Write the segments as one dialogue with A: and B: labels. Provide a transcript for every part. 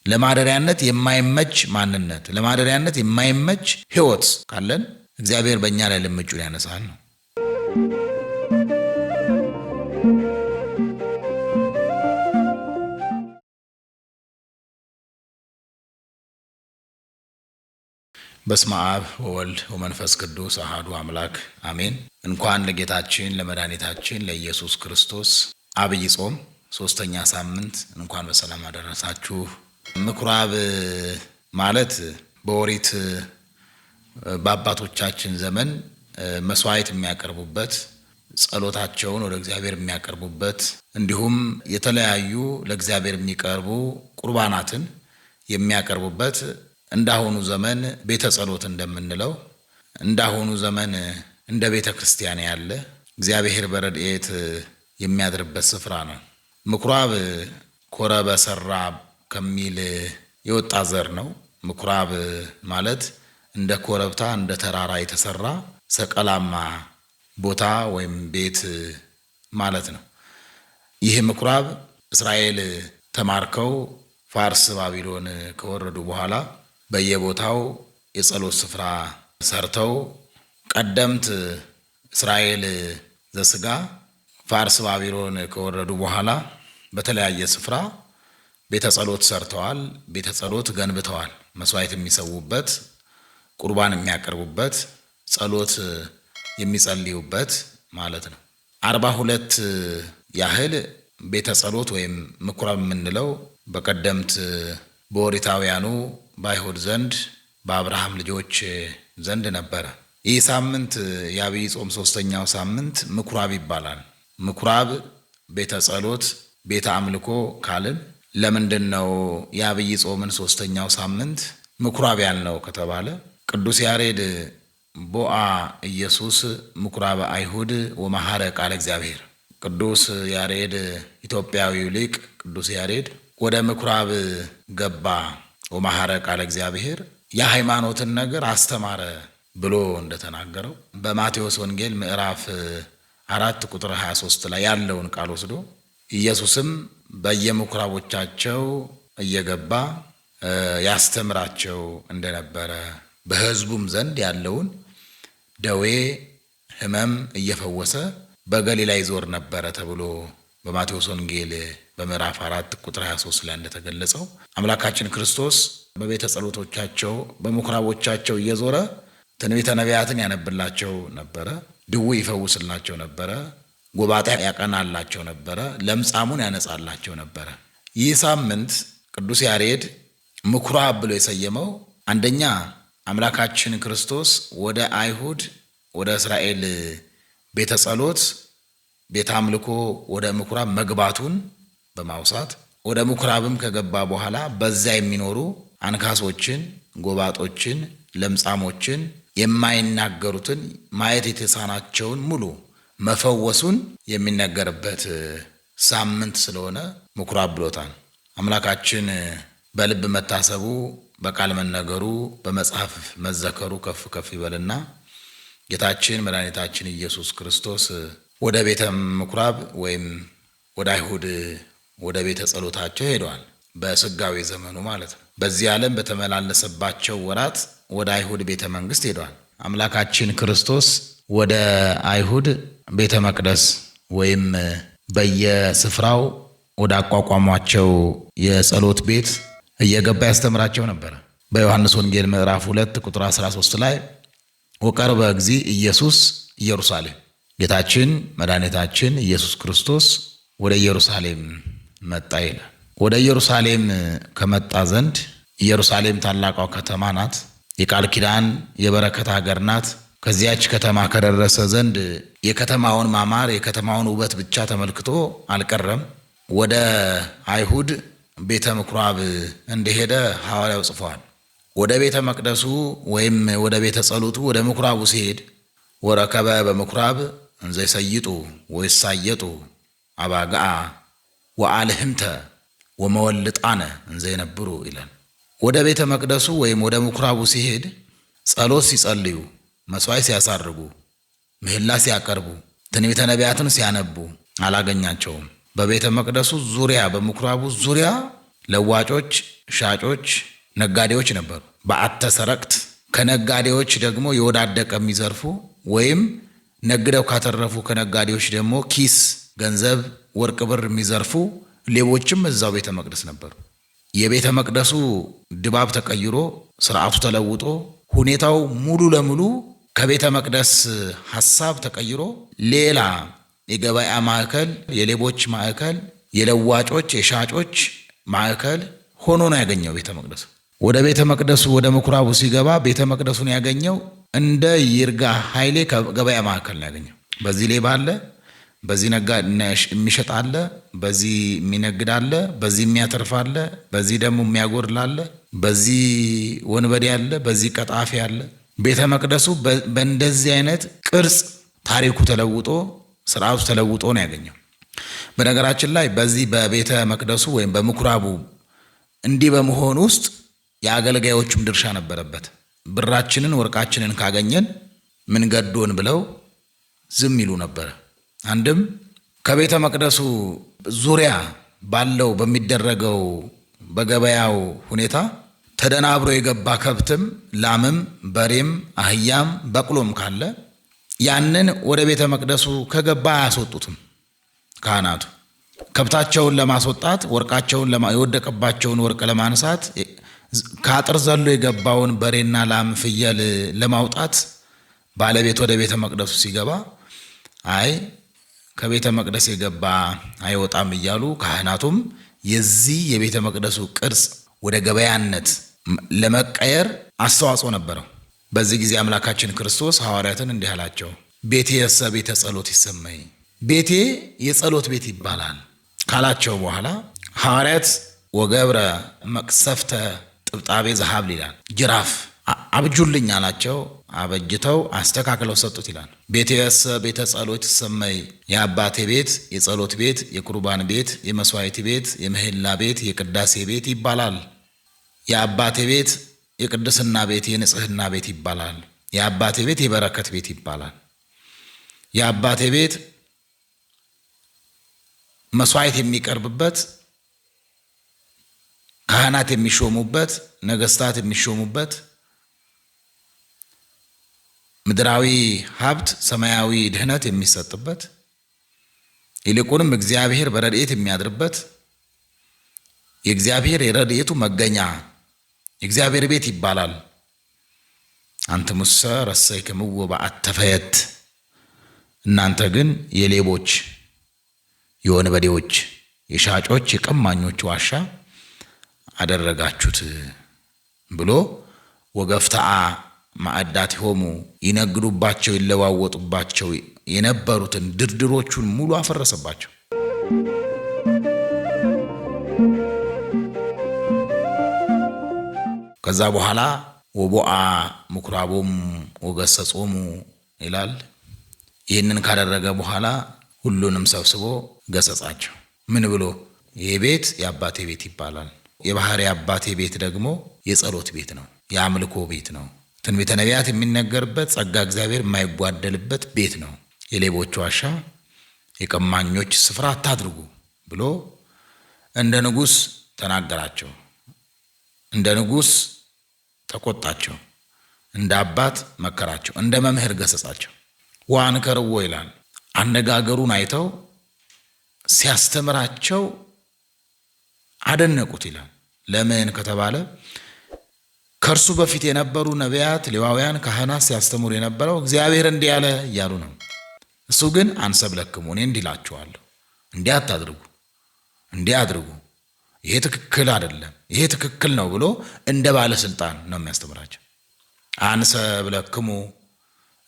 A: ለማደሪያነት የማይመች ማንነት፣ ለማደሪያነት የማይመች ሕይወት ካለን እግዚአብሔር በእኛ ላይ ልምጩን ያነሳል ነው። በስመ አብ ወወልድ ወመንፈስ ቅዱስ አሐዱ አምላክ አሜን። እንኳን ለጌታችን ለመድኃኒታችን ለኢየሱስ ክርስቶስ አብይ ጾም 3ኛ ሳምንት እንኳን በሰላም አደረሳችሁ። ምኩራብ ማለት በኦሪት በአባቶቻችን ዘመን መስዋዕት የሚያቀርቡበት፣ ጸሎታቸውን ወደ እግዚአብሔር የሚያቀርቡበት፣ እንዲሁም የተለያዩ ለእግዚአብሔር የሚቀርቡ ቁርባናትን የሚያቀርቡበት እንዳሁኑ ዘመን ቤተ ጸሎት እንደምንለው እንዳሁኑ ዘመን እንደ ቤተ ክርስቲያን ያለ እግዚአብሔር በረድኤት የሚያድርበት ስፍራ ነው። ምኩራብ ኮረበ ሰራ ከሚል የወጣ ዘር ነው። ምኩራብ ማለት እንደ ኮረብታ እንደ ተራራ የተሰራ ሰቀላማ ቦታ ወይም ቤት ማለት ነው። ይህ ምኩራብ እስራኤል ተማርከው ፋርስ ባቢሎን ከወረዱ በኋላ በየቦታው የጸሎት ስፍራ ሰርተው ቀደምት እስራኤል ዘስጋ ፋርስ ባቢሎን ከወረዱ በኋላ በተለያየ ስፍራ ቤተ ጸሎት ሰርተዋል። ቤተ ጸሎት ገንብተዋል። መስዋዕት የሚሰዉበት፣ ቁርባን የሚያቀርቡበት፣ ጸሎት የሚጸልዩበት ማለት ነው። 42 ያህል ቤተ ጸሎት ወይም ምኩራብ የምንለው በቀደምት በኦሪታውያኑ በአይሁድ ዘንድ በአብርሃም ልጆች ዘንድ ነበረ። ይህ ሳምንት የአብይ ጾም 3ኛው ሳምንት ምኩራብ ይባላል። ምኩራብ ቤተ ጸሎት ቤተ አምልኮ ካልን ለምንድን ነው የአብይ ጾምን 3ኛው ሳምንት ምኩራብ ያልነው ከተባለ ቅዱስ ያሬድ ቦአ ኢየሱስ ምኩራበ አይሁድ ወመሐረ ቃለ እግዚአብሔር፣ ቅዱስ ያሬድ ኢትዮጵያዊው ሊቅ ቅዱስ ያሬድ ወደ ምኩራብ ገባ ወመሐረ ቃለ እግዚአብሔር የሃይማኖትን ነገር አስተማረ ብሎ እንደተናገረው በማቴዎስ ወንጌል ምዕራፍ 4 ቁጥር 23 ላይ ያለውን ቃል ወስዶ ኢየሱስም በየምኩራቦቻቸው እየገባ ያስተምራቸው እንደነበረ በሕዝቡም ዘንድ ያለውን ደዌ ሕመም እየፈወሰ በገሊላ ይዞር ነበረ ተብሎ በማቴዎስ ወንጌል በምዕራፍ 4 ቁጥር 23 ላይ እንደተገለጸው አምላካችን ክርስቶስ በቤተ ጸሎቶቻቸው በምኩራቦቻቸው እየዞረ ትንቢተ ነቢያትን ያነብላቸው ነበረ። ድውይ ይፈውስላቸው ነበረ። ጎባጣ ያቀናላቸው ነበረ። ለምጻሙን ያነጻላቸው ነበረ። ይህ ሳምንት ቅዱስ ያሬድ ምኩራብ ብሎ የሰየመው አንደኛ አምላካችን ክርስቶስ ወደ አይሁድ ወደ እስራኤል ቤተ ጸሎት ቤተ አምልኮ ወደ ምኩራብ መግባቱን በማውሳት ወደ ምኩራብም ከገባ በኋላ በዛ የሚኖሩ አንካሶችን፣ ጎባጦችን፣ ለምጻሞችን፣ የማይናገሩትን ማየት የተሳናቸውን ሙሉ መፈወሱን የሚነገርበት ሳምንት ስለሆነ ምኩራብ ብሎታል። አምላካችን በልብ መታሰቡ በቃል መነገሩ በመጽሐፍ መዘከሩ ከፍ ከፍ ይበልና ጌታችን መድኃኒታችን ኢየሱስ ክርስቶስ ወደ ቤተ ምኩራብ ወይም ወደ አይሁድ ወደ ቤተ ጸሎታቸው ሄደዋል። በስጋዊ ዘመኑ ማለት ነው። በዚህ ዓለም በተመላለሰባቸው ወራት ወደ አይሁድ ቤተ መንግስት ሄደዋል። አምላካችን ክርስቶስ ወደ አይሁድ ቤተ መቅደስ ወይም በየስፍራው ወደ አቋቋሟቸው የጸሎት ቤት እየገባ ያስተምራቸው ነበረ። በዮሐንስ ወንጌል ምዕራፍ 2 ቁጥር 13 ላይ ወቀርበ እግዚእ ኢየሱስ ኢየሩሳሌም፣ ጌታችን መድኃኒታችን ኢየሱስ ክርስቶስ ወደ ኢየሩሳሌም መጣ ይላል። ወደ ኢየሩሳሌም ከመጣ ዘንድ ኢየሩሳሌም ታላቋ ከተማ ናት። የቃል ኪዳን የበረከት ሀገር ናት። ከዚያች ከተማ ከደረሰ ዘንድ የከተማውን ማማር የከተማውን ውበት ብቻ ተመልክቶ አልቀረም። ወደ አይሁድ ቤተ ምኩራብ እንደሄደ ሐዋርያው ጽፏል። ወደ ቤተ መቅደሱ ወይም ወደ ቤተ ጸሎቱ ወደ ምኩራቡ ሲሄድ ወረከበ በምኩራብ እንዘ ይሰይጡ ወይሳየጡ አባግዓ ወአልህምተ ወመወልጣነ እንዘ ይነብሩ ይላል። ወደ ቤተ መቅደሱ ወይም ወደ ምኩራቡ ሲሄድ ጸሎት ሲጸልዩ፣ መስዋዕት ሲያሳርጉ፣ ምህላ ሲያቀርቡ፣ ትንቢተ ነቢያትን ሲያነቡ አላገኛቸውም። በቤተ መቅደሱ ዙሪያ በምኩራቡ ዙሪያ ለዋጮች፣ ሻጮች፣ ነጋዴዎች ነበሩ። በአተ ሰረቅት ከነጋዴዎች ደግሞ የወዳደቀ የሚዘርፉ ወይም ነግደው ካተረፉ ከነጋዴዎች ደግሞ ኪስ፣ ገንዘብ፣ ወርቅ፣ ብር የሚዘርፉ ሌቦችም እዛው ቤተ መቅደስ ነበሩ። የቤተ መቅደሱ ድባብ ተቀይሮ ስርዓቱ ተለውጦ ሁኔታው ሙሉ ለሙሉ ከቤተ መቅደስ ሐሳብ ተቀይሮ ሌላ የገበያ ማዕከል፣ የሌቦች ማዕከል፣ የለዋጮች የሻጮች ማዕከል ሆኖ ነው ያገኘው ቤተ መቅደሱ። ወደ ቤተ መቅደሱ ወደ ምኩራቡ ሲገባ ቤተ መቅደሱን ያገኘው እንደ ይርጋ ኃይሌ ገበያ ማዕከል ነው ያገኘው። በዚህ ሌባ አለ፣ በዚህ የሚሸጥ አለ፣ በዚህ የሚነግድ አለ፣ በዚህ የሚያተርፍ አለ፣ በዚህ ደግሞ የሚያጎድል አለ፣ በዚህ ወንበዴ አለ፣ በዚህ ቀጣፊ አለ። ቤተ መቅደሱ በእንደዚህ አይነት ቅርጽ ታሪኩ ተለውጦ ስርዓቱ ተለውጦ ነው ያገኘው። በነገራችን ላይ በዚህ በቤተ መቅደሱ ወይም በምኩራቡ እንዲህ በመሆን ውስጥ የአገልጋዮቹም ድርሻ ነበረበት። ብራችንን ወርቃችንን ካገኘን ምን ገዶን ብለው ዝም ይሉ ነበረ። አንድም ከቤተ መቅደሱ ዙሪያ ባለው በሚደረገው በገበያው ሁኔታ ተደናብሮ የገባ ከብትም፣ ላምም፣ በሬም፣ አህያም በቅሎም ካለ ያንን ወደ ቤተ መቅደሱ ከገባ አያስወጡትም። ካህናቱ ከብታቸውን ለማስወጣት ወርቃቸውን የወደቀባቸውን ወርቅ ለማንሳት ከአጥር ዘሎ የገባውን በሬና ላም፣ ፍየል ለማውጣት ባለቤት ወደ ቤተ መቅደሱ ሲገባ አይ ከቤተ መቅደስ የገባ አይወጣም እያሉ ካህናቱም የዚህ የቤተ መቅደሱ ቅርጽ ወደ ገበያነት ለመቀየር አስተዋጽኦ ነበረው። በዚህ ጊዜ አምላካችን ክርስቶስ ሐዋርያትን እንዲህ አላቸው፣ ቤቴ የሰ ቤተ ጸሎት ይሰመይ፣ ቤቴ የጸሎት ቤት ይባላል ካላቸው በኋላ ሐዋርያት ወገብረ መቅሰፍተ ጥብጣቤ ዘሀብል ይላል። ጅራፍ አብጁልኝ አላቸው። አበጅተው አስተካክለው ሰጡት ይላል። ቤቴ የሰ ቤተ ጸሎት ይሰመይ፣ የአባቴ ቤት የጸሎት ቤት፣ የቁርባን ቤት፣ የመስዋዕት ቤት፣ የምህላ ቤት፣ የቅዳሴ ቤት ይባላል። የአባቴ ቤት የቅድስና ቤት የንጽህና ቤት ይባላል። የአባቴ ቤት የበረከት ቤት ይባላል። የአባቴ ቤት መስዋዕት የሚቀርብበት፣ ካህናት የሚሾሙበት፣ ነገስታት የሚሾሙበት፣ ምድራዊ ሀብት ሰማያዊ ድህነት የሚሰጥበት፣ ይልቁንም እግዚአብሔር በረድኤት የሚያድርበት፣ የእግዚአብሔር የረድኤቱ መገኛ የእግዚአብሔር ቤት ይባላል። አንትሙሰ ረሰይክምዎ በአተ ፈየት፣ እናንተ ግን የሌቦች የወንበዴዎች የሻጮች የቀማኞች ዋሻ አደረጋችሁት ብሎ ወገፍታአ ማዕዳቲሆሙ ይነግዱባቸው ይለዋወጡባቸው የነበሩትን ድርድሮቹን ሙሉ አፈረሰባቸው። ከዛ በኋላ ወቦአ ምኩራቦሙ ወገሰጾሙ ይላል። ይህንን ካደረገ በኋላ ሁሉንም ሰብስቦ ገሰጻቸው። ምን ብሎ? ይህ ቤት የአባቴ ቤት ይባላል። የባህሪ አባቴ ቤት ደግሞ የጸሎት ቤት ነው፣ የአምልኮ ቤት ነው፣ ትንቢተ ነቢያት የሚነገርበት ጸጋ እግዚአብሔር የማይጓደልበት ቤት ነው። የሌቦች ዋሻ የቀማኞች ስፍራ አታድርጉ ብሎ እንደ ንጉሥ ተናገራቸው። እንደ ንጉሥ ተቆጣቸው፣ እንደ አባት መከራቸው፣ እንደ መምህር ገሰጻቸው። ወአንከርዎ ይላል። አነጋገሩን አይተው ሲያስተምራቸው አደነቁት ይላል። ለምን ከተባለ ከእርሱ በፊት የነበሩ ነቢያት፣ ሌዋውያን፣ ካህናት ሲያስተምሩ የነበረው እግዚአብሔር እንዲህ ያለ እያሉ ነው። እሱ ግን አንሰብለክሙ፣ እኔ እንዲህ እላችኋለሁ፣ እንዲህ አታድርጉ፣ እንዲህ አድርጉ፣ ይሄ ትክክል አይደለም፣ ይሄ ትክክል ነው ብሎ እንደ ባለስልጣን ነው የሚያስተምራቸው። አንሰብለክሙ፣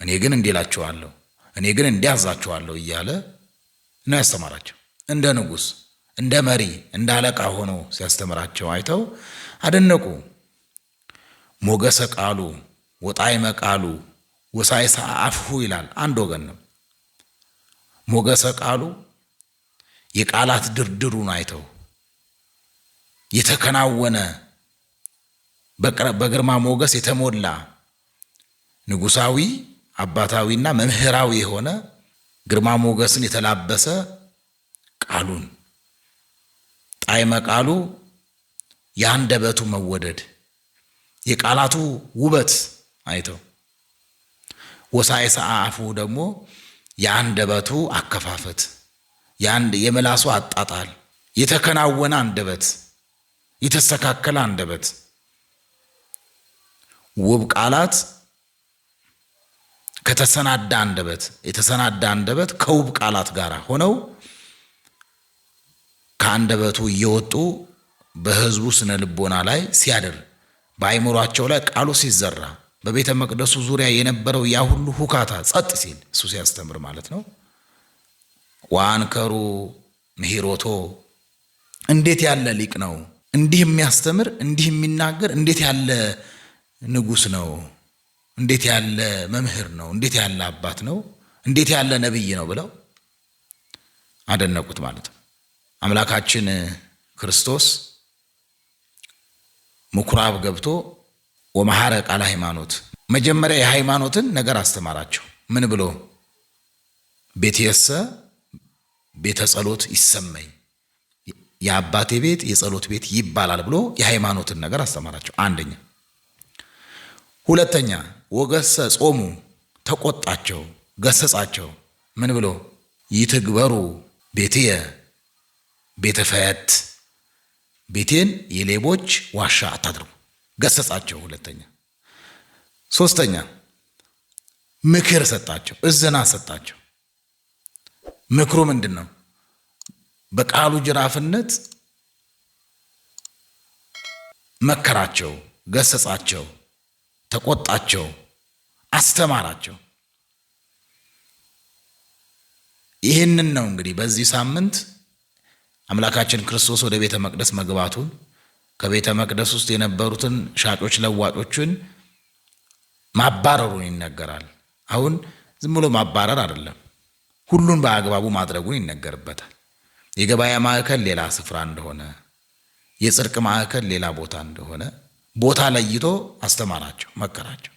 A: እኔ ግን እንዲህ እላችኋለሁ፣ እኔ ግን እንዲህ አዛችኋለሁ እያለ ነው ያስተማራቸው። እንደ ንጉሥ፣ እንደ መሪ፣ እንደ አለቃ ሆኖ ሲያስተምራቸው አይተው አደነቁ። ሞገሰ ቃሉ ወጣዕመ ቃሉ ወሳይሰ አፍሁ ይላል። አንድ ወገን ነው። ሞገሰ ቃሉ የቃላት ድርድሩን አይተው የተከናወነ በግርማ ሞገስ የተሞላ ንጉሳዊ አባታዊና መምህራዊ የሆነ ግርማ ሞገስን የተላበሰ ቃሉን ጣዕመ ቃሉ የአንደበቱ መወደድ፣ የቃላቱ ውበት አይተው ወሳይሰ አፉ ደግሞ የአንደበቱ አከፋፈት፣ የምላሱ አጣጣል፣ የተከናወነ አንደበት፣ የተስተካከለ አንደበት፣ ውብ ቃላት ከተሰናዳ አንደበት፣ የተሰናዳ አንደበት ከውብ ቃላት ጋር ሆነው ከአንደበቱ እየወጡ በሕዝቡ ስነ ልቦና ላይ ሲያድር፣ በአይምሯቸው ላይ ቃሉ ሲዘራ፣ በቤተ መቅደሱ ዙሪያ የነበረው ያ ሁሉ ሁካታ ጸጥ ሲል እሱ ሲያስተምር ማለት ነው። ወአንከሩ ምሂሮቶ እንዴት ያለ ሊቅ ነው! እንዲህ የሚያስተምር እንዲህ የሚናገር እንዴት ያለ ንጉሥ ነው! እንዴት ያለ መምህር ነው! እንዴት ያለ አባት ነው! እንዴት ያለ ነቢይ ነው ብለው አደነቁት ማለት ነው። አምላካችን ክርስቶስ ምኩራብ ገብቶ ወመሐረ ቃለ ሃይማኖት መጀመሪያ የሃይማኖትን ነገር አስተማራቸው። ምን ብሎ? ቤትየሰ ቤተ ጸሎት ይሰመይ፣ የአባቴ ቤት የጸሎት ቤት ይባላል ብሎ የሃይማኖትን ነገር አስተማራቸው። አንደኛ። ሁለተኛ ወገሰ ጾሙ፣ ተቆጣቸው፣ ገሰጻቸው። ምን ብሎ? ይትግበሩ ቤትየ ቤተ ፈየት፣ ቤቴን የሌቦች ዋሻ አታድርጉ፣ ገሰጻቸው። ሁለተኛ። ሶስተኛ ምክር ሰጣቸው፣ እዝና ሰጣቸው። ምክሩ ምንድን ነው? በቃሉ ጅራፍነት መከራቸው፣ ገሰጻቸው፣ ተቆጣቸው፣ አስተማራቸው። ይህንን ነው እንግዲህ በዚህ ሳምንት አምላካችን ክርስቶስ ወደ ቤተ መቅደስ መግባቱን፣ ከቤተ መቅደስ ውስጥ የነበሩትን ሻጮች ለዋጮችን ማባረሩን ይነገራል። አሁን ዝም ብሎ ማባረር አይደለም፣ ሁሉን በአግባቡ ማድረጉን ይነገርበታል። የገበያ ማዕከል ሌላ ስፍራ እንደሆነ፣ የጽድቅ ማዕከል ሌላ ቦታ እንደሆነ ቦታ ለይቶ አስተማራቸው፣ መከራቸው።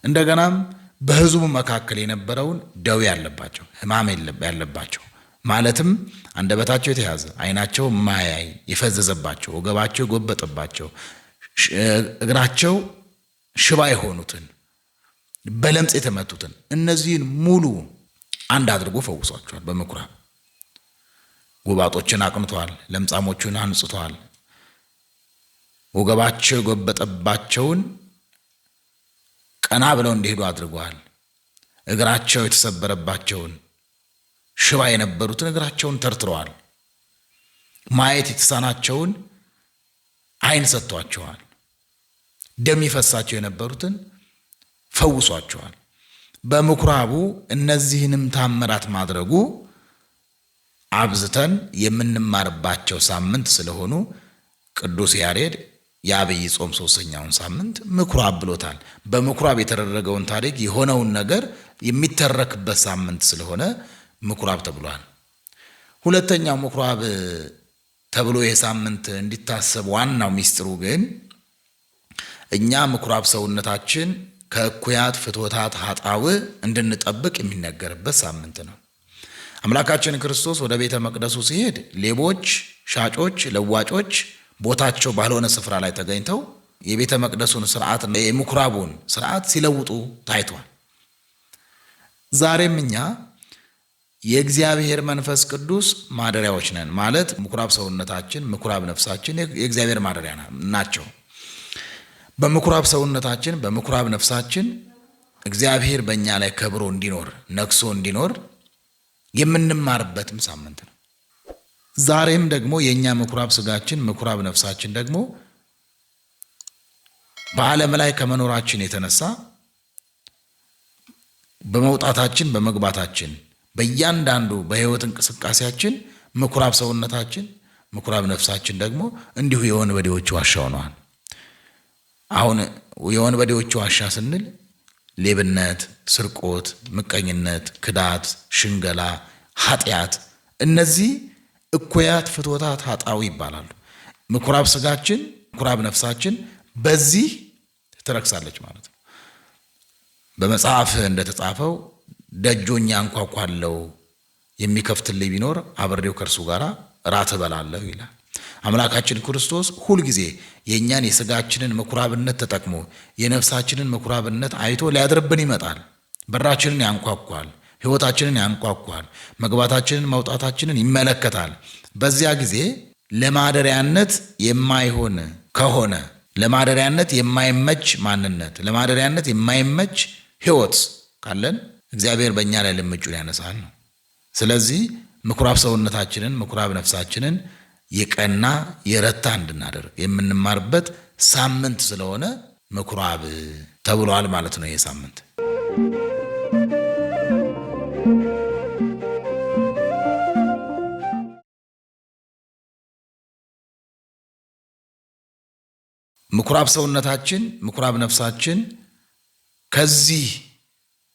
A: እንደገናም በሕዝቡ መካከል የነበረውን ደዌ ያለባቸው፣ ሕማም ያለባቸው ማለትም አንደበታቸው የተያዘ፣ ዓይናቸው ማያይ የፈዘዘባቸው፣ ወገባቸው የጎበጠባቸው፣ እግራቸው ሽባ የሆኑትን፣ በለምጽ የተመቱትን እነዚህን ሙሉ አንድ አድርጎ ፈውሷቸዋል። በምኩራብ ጎባጦችን አቅንቷል፣ ለምጻሞቹን አንጽቷል። ወገባቸው የጎበጠባቸውን ቀና ብለው እንዲሄዱ አድርጓል። እግራቸው የተሰበረባቸውን ሽባ የነበሩትን እግራቸውን ተርትረዋል። ማየት የተሳናቸውን ዓይን ሰጥቷቸዋል። ደም ይፈሳቸው የነበሩትን ፈውሷቸዋል። በምኩራቡ እነዚህንም ታምራት ማድረጉ አብዝተን የምንማርባቸው ሳምንት ስለሆኑ ቅዱስ ያሬድ የአብይ ጾም ሶስተኛውን ሳምንት ምኩራብ ብሎታል። በምኩራብ የተደረገውን ታሪክ የሆነውን ነገር የሚተረክበት ሳምንት ስለሆነ ምኩራብ ተብሏል። ሁለተኛው ምኩራብ ተብሎ የሳምንት እንዲታሰብ ዋናው ሚስጥሩ ግን እኛ ምኩራብ ሰውነታችን ከእኩያት ፍትወታት ኃጣውእ እንድንጠብቅ የሚነገርበት ሳምንት ነው። አምላካችን ክርስቶስ ወደ ቤተ መቅደሱ ሲሄድ ሌቦች፣ ሻጮች፣ ለዋጮች ቦታቸው ባልሆነ ስፍራ ላይ ተገኝተው የቤተ መቅደሱን ስርዓት፣ የምኩራቡን ስርዓት ሲለውጡ ታይቷል። ዛሬም እኛ የእግዚአብሔር መንፈስ ቅዱስ ማደሪያዎች ነን ማለት ምኩራብ ሰውነታችን፣ ምኩራብ ነፍሳችን የእግዚአብሔር ማደሪያ ናቸው። በምኩራብ ሰውነታችን፣ በምኩራብ ነፍሳችን እግዚአብሔር በእኛ ላይ ከብሮ እንዲኖር፣ ነግሶ እንዲኖር የምንማርበትም ሳምንት ነው። ዛሬም ደግሞ የእኛ ምኩራብ ስጋችን፣ ምኩራብ ነፍሳችን ደግሞ በዓለም ላይ ከመኖራችን የተነሳ በመውጣታችን በመግባታችን በእያንዳንዱ በሕይወት እንቅስቃሴያችን ምኩራብ ሰውነታችን፣ ምኩራብ ነፍሳችን ደግሞ እንዲሁ የወንበዴዎች ዋሻ ሆነዋል። አሁን የወንበዴዎች ዋሻ ስንል ሌብነት፣ ስርቆት፣ ምቀኝነት፣ ክዳት፣ ሽንገላ፣ ኃጢአት እነዚህ እኩያት ፍትወታት ኃጣዊ ይባላሉ። ምኩራብ ስጋችን፣ ምኩራብ ነፍሳችን በዚህ ትረክሳለች ማለት ነው። በመጽሐፍ እንደተጻፈው ደጆኛ አንኳኳለው የሚከፍትልኝ ቢኖር አብሬው ከእርሱ ጋር ራት እበላለሁ ይላል። አምላካችን ክርስቶስ ሁልጊዜ የእኛን የሥጋችንን ምኩራብነት ተጠቅሞ የነፍሳችንን ምኩራብነት አይቶ ሊያድርብን ይመጣል። በራችንን ያንኳኳል፣ ሕይወታችንን ያንኳኳል፣ መግባታችንን መውጣታችንን ይመለከታል። በዚያ ጊዜ ለማደሪያነት የማይሆን ከሆነ ለማደሪያነት የማይመች ማንነት፣ ለማደሪያነት የማይመች ሕይወት ካለን እግዚአብሔር በእኛ ላይ ልምጩን ያነሳል ነው። ስለዚህ ምኩራብ ሰውነታችንን ምኩራብ ነፍሳችንን የቀና የረታ እንድናደርግ የምንማርበት ሳምንት ስለሆነ ምኩራብ ተብሏል ማለት ነው። ይሄ ሳምንት ምኩራብ ሰውነታችን ምኩራብ ነፍሳችን ከዚህ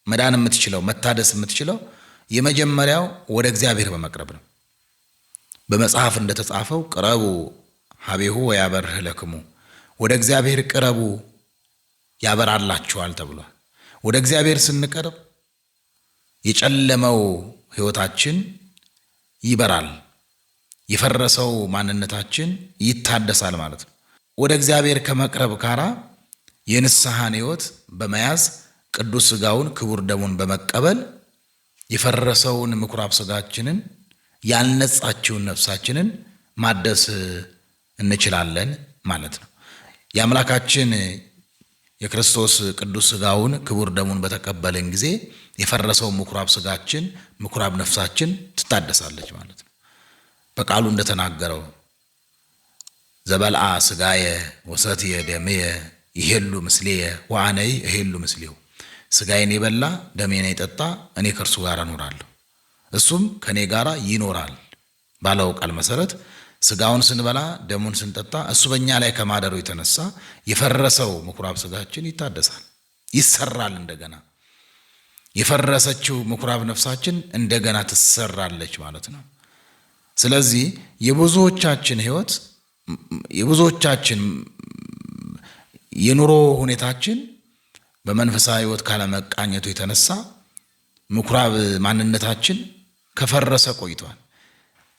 A: መዳን የምትችለው መታደስ የምትችለው የመጀመሪያው ወደ እግዚአብሔር በመቅረብ ነው። በመጽሐፍ እንደተጻፈው ቅረቡ ሀቤሁ ወያበርህ ለክሙ፣ ወደ እግዚአብሔር ቅረቡ ያበራላችኋል ተብሏል። ወደ እግዚአብሔር ስንቀርብ የጨለመው ሕይወታችን ይበራል፣ የፈረሰው ማንነታችን ይታደሳል ማለት ነው። ወደ እግዚአብሔር ከመቅረብ ጋራ የንስሐን ሕይወት በመያዝ ቅዱስ ሥጋውን ክቡር ደሙን በመቀበል የፈረሰውን ምኩራብ ሥጋችንን ያልነጻችውን ነፍሳችንን ማደስ እንችላለን ማለት ነው። የአምላካችን የክርስቶስ ቅዱስ ሥጋውን ክቡር ደሙን በተቀበልን ጊዜ የፈረሰው ምኩራብ ሥጋችን ምኩራብ ነፍሳችን ትታደሳለች ማለት ነው። በቃሉ እንደተናገረው ዘበልአ ሥጋየ ወሰትየ ደምየ ይሄሉ ምስሌየ ወአነይ እሄሉ ምስሌው፣ ሥጋዬን የበላ ደሜን የጠጣ እኔ ከእርሱ ጋር እኖራለሁ እሱም ከኔ ጋር ይኖራል ባለው ቃል መሰረት ሥጋውን ስንበላ ደሙን ስንጠጣ እሱ በእኛ ላይ ከማደሩ የተነሳ የፈረሰው ምኩራብ ሥጋችን ይታደሳል፣ ይሰራል። እንደገና የፈረሰችው ምኩራብ ነፍሳችን እንደገና ትሰራለች ማለት ነው። ስለዚህ የብዙዎቻችን ሕይወት የብዙዎቻችን የኑሮ ሁኔታችን በመንፈሳዊ ሕይወት ካለመቃኘቱ የተነሳ ምኩራብ ማንነታችን ከፈረሰ ቆይቷል።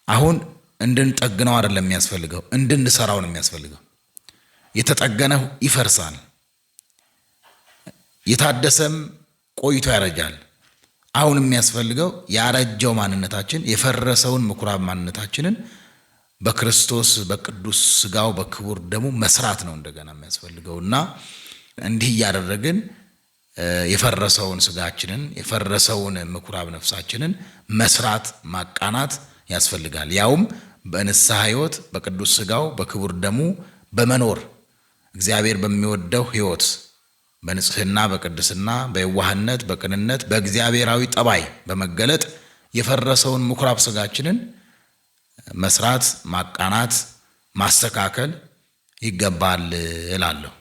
A: አሁን እንድንጠግነው አይደለም የሚያስፈልገው፣ እንድንሰራው ነው የሚያስፈልገው። የተጠገነው ይፈርሳል፣ የታደሰም ቆይቶ ያረጃል። አሁን የሚያስፈልገው ያረጀው ማንነታችን የፈረሰውን ምኩራብ ማንነታችንን በክርስቶስ በቅዱስ ሥጋው በክቡር ደሙ መስራት ነው እንደገና የሚያስፈልገው እና እንዲህ እያደረግን የፈረሰውን ሥጋችንን የፈረሰውን ምኩራብ ነፍሳችንን መስራት ማቃናት ያስፈልጋል። ያውም በንስሐ ሕይወት በቅዱስ ሥጋው በክቡር ደሙ በመኖር እግዚአብሔር በሚወደው ሕይወት በንጽሕና በቅድስና በየዋህነት በቅንነት በእግዚአብሔራዊ ጠባይ በመገለጥ የፈረሰውን ምኩራብ ሥጋችንን መስራት ማቃናት ማስተካከል ይገባል እላለሁ።